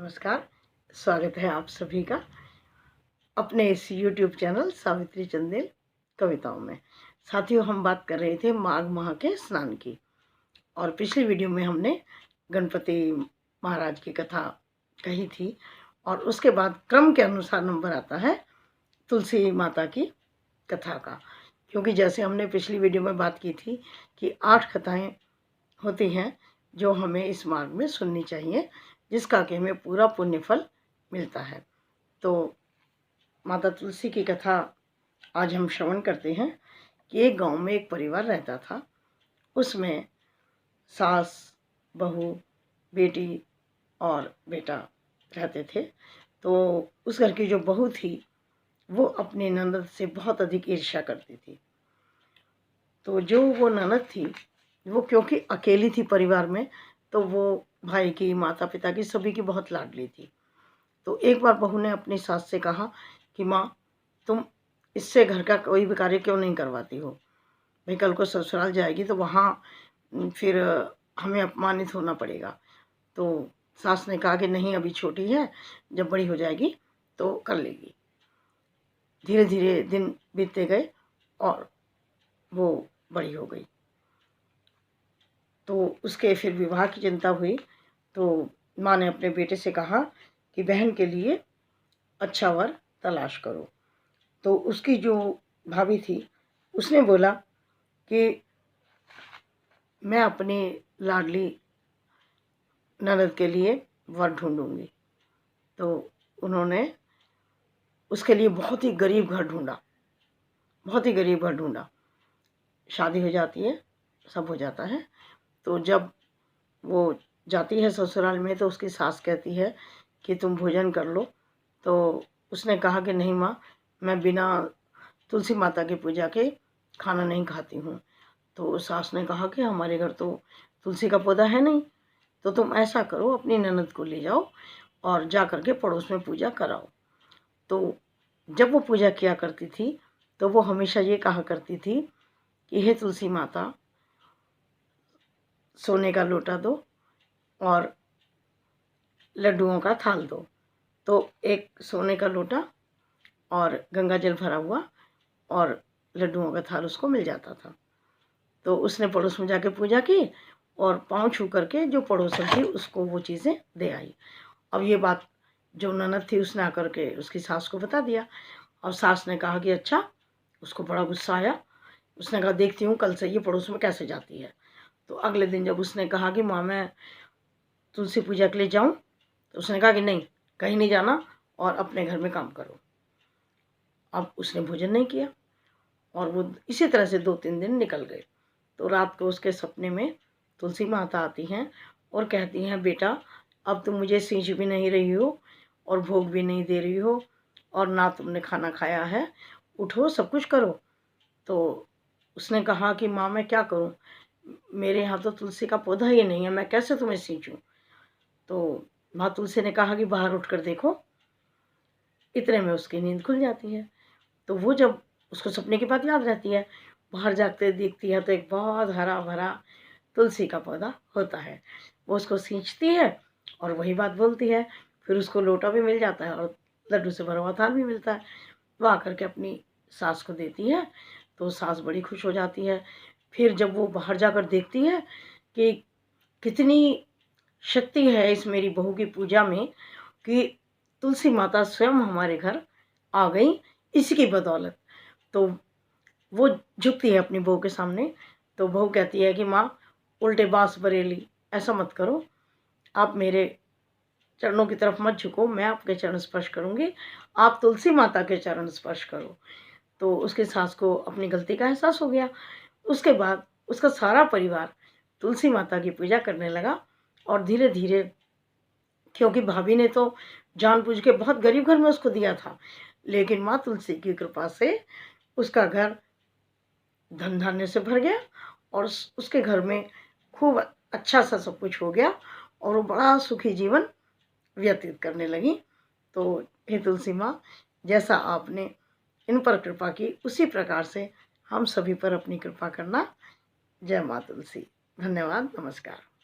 नमस्कार। स्वागत है आप सभी का अपने इस YouTube चैनल सावित्री चंदेल कविताओं में। साथियों, हम बात कर रहे थे माघ माह के स्नान की, और पिछली वीडियो में हमने गणपति महाराज की कथा कही थी, और उसके बाद क्रम के अनुसार नंबर आता है तुलसी माता की कथा का। क्योंकि जैसे हमने पिछली वीडियो में बात की थी कि 8 कथाएं होती हैं जो हमें इस मार्ग में सुननी चाहिए, जिसका कि हमें पूरा पुण्य फल मिलता है। तो माता तुलसी की कथा आज हम श्रवण करते हैं कि एक गांव में एक परिवार रहता था। उसमें सास, बहू, बेटी और बेटा रहते थे। तो उस घर की जो बहू थी वो अपनी ननद से बहुत अधिक ईर्ष्या करती थी। तो जो वो ननद थी वो क्योंकि अकेली थी परिवार में, तो वो भाई की, माता पिता की, सभी की बहुत लाडली थी। तो एक बार बहू ने अपनी सास से कहा कि माँ, तुम इससे घर का कोई भी कार्य क्यों नहीं करवाती हो? भाई कल को ससुराल जाएगी तो वहाँ फिर हमें अपमानित होना पड़ेगा। तो सास ने कहा कि नहीं, अभी छोटी है, जब बड़ी हो जाएगी तो कर लेगी। धीरे धीरे दिन बीतते गए और वो बड़ी हो गई। तो उसके फिर विवाह की चिंता हुई। तो माँ ने अपने बेटे से कहा कि बहन के लिए अच्छा वर तलाश करो। तो उसकी जो भाभी थी उसने बोला कि मैं अपनी लाडली ननद के लिए वर ढूंढूंगी। तो उन्होंने उसके लिए बहुत ही गरीब घर ढूंढा, बहुत ही गरीब घर ढूंढा। शादी हो जाती है, सब हो जाता है। तो जब वो जाती है ससुराल में तो उसकी सास कहती है कि तुम भोजन कर लो। तो उसने कहा कि नहीं माँ, मैं बिना तुलसी माता की पूजा के खाना नहीं खाती हूँ। तो सास ने कहा कि हमारे घर तो तुलसी का पौधा है नहीं, तो तुम ऐसा करो, अपनी ननद को ले जाओ और जा कर के पड़ोस में पूजा कराओ। तो जब वो पूजा किया करती थी तो वो हमेशा ये कहा करती थी कि हे तुलसी माता, सोने का लोटा दो और लड्डुओं का थाल दो। तो एक सोने का लोटा और गंगा जल भरा हुआ और लड्डुओं का थाल उसको मिल जाता था। तो उसने पड़ोस में जाके पूजा की और पाँव छू करके जो पड़ोसन थी उसको वो चीज़ें दे आई। अब ये बात जो ननद थी उसने आकर के उसकी सास को बता दिया, और सास ने कहा कि अच्छा। उसको बड़ा गुस्सा आया। उसने कहा देखती हूँ कल से ये पड़ोस में कैसे जाती है। तो अगले दिन जब उसने कहा कि माँ, मैं तुलसी पूजा के लिए जाऊँ, तो उसने कहा कि नहीं, कहीं नहीं जाना और अपने घर में काम करो। अब उसने भोजन नहीं किया और वो इसी तरह से 2-3 दिन निकल गए। तो रात को उसके सपने में तुलसी माता आती हैं और कहती हैं, बेटा अब तुम मुझे सींच भी नहीं रही हो और भोग भी नहीं दे रही हो और ना तुमने खाना खाया है, उठो सब कुछ करो। तो उसने कहा कि माँ, मैं क्या करूँ, मेरे यहाँ तो तुलसी का पौधा ही नहीं है, मैं कैसे तुम्हें सींचूँ? तो माँ तुलसी ने कहा कि बाहर उठ कर देखो। इतने में उसकी नींद खुल जाती है। तो वो जब उसको सपने की बात याद रहती है, बाहर जागते देखती है तो एक बहुत हरा भरा तुलसी का पौधा होता है। वो उसको सींचती है और वही बात बोलती है। फिर उसको लोटा भी मिल जाता है और लड्डू से भरा हुआ थाल भी मिलता है। वो आकर के अपनी सास को देती है तो सास बड़ी खुश हो जाती है। फिर जब वो बाहर जाकर देखती है कि कितनी शक्ति है इस मेरी बहू की पूजा में, कि तुलसी माता स्वयं हमारे घर आ गई इसी की बदौलत। तो वो झुकती है अपनी बहू के सामने। तो बहू कहती है कि माँ, उल्टे बांस बरेली, ऐसा मत करो, आप मेरे चरणों की तरफ मत झुको, मैं आपके चरण स्पर्श करूँगी, आप तुलसी माता के चरण स्पर्श करो। तो उसके सास को अपनी गलती का एहसास हो गया। उसके बाद उसका सारा परिवार तुलसी माता की पूजा करने लगा। और धीरे धीरे, क्योंकि भाभी ने तो जानबूझ के बहुत गरीब घर में उसको दिया था, लेकिन माँ तुलसी की कृपा से उसका घर धन धान्य से भर गया और उसके घर में खूब अच्छा सा सब कुछ हो गया और वो बड़ा सुखी जीवन व्यतीत करने लगी। तो हे तुलसी माँ, जैसा आपने इन पर कृपा की उसी प्रकार से हम सभी पर अपनी कृपा करना। जय माँ तुलसी। धन्यवाद। नमस्कार।